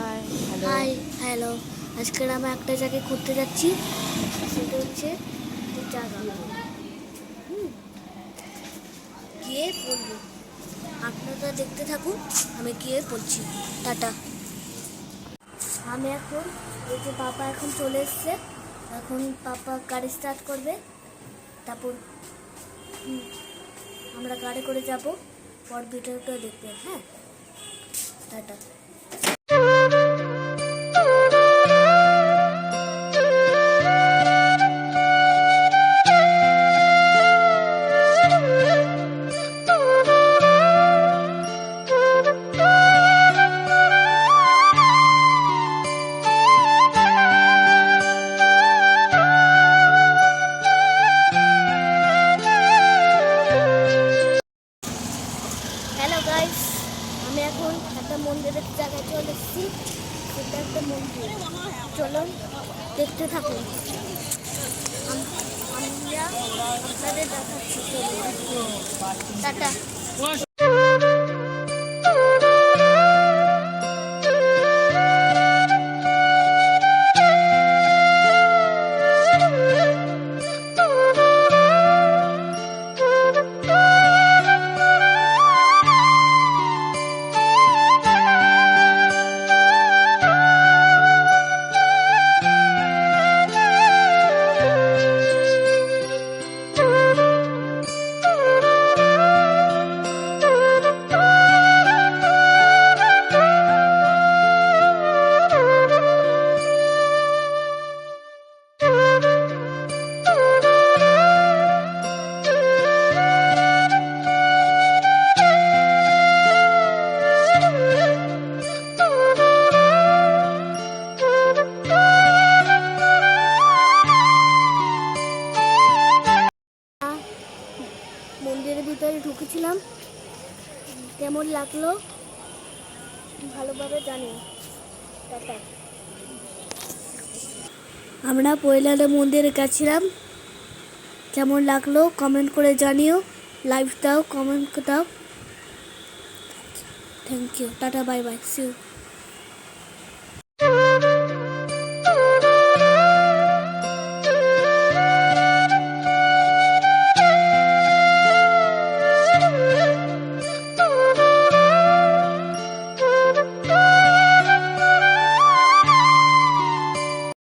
Hi hello. Hi hello. আজকে আমরা একটা জায়গায় ঘুরতে যাচ্ছি, সেটা হচ্ছে জায়গা গিয়ে বলবো। আপনারা দেখতে থাকুন, আমি গিয়ে বলছি। টাটা। আমি এখন এই যে পাপা এখন চলে এসছে, এখন পাপা গাড়ি স্টার্ট করবে, তারপর আমরা গাড়ি করে যাব। পর ভিডিওটা দেখবেন। হ্যাঁ, টাটা। হ্যালো গাইস, আমি এখন একটা মন্দিরের জায়গায় চলে এসেছি। সেটা একটা মন্দির, চলুন দেখতে থাকুন। আমরা আপনাদের দেখাচ্ছি। টাটা। মন্দিরের ভিতরে ঢুকেছিলাম, কেমন লাগলো ভালোভাবে জানি। টাটা। আমরা পয়লালে মন্দিরে গেছিলাম, কেমন লাগলো কমেন্ট করে জানিও। লাইভ দাও, কমেন্ট দাও। Thank you. Tata, bye bye, see you.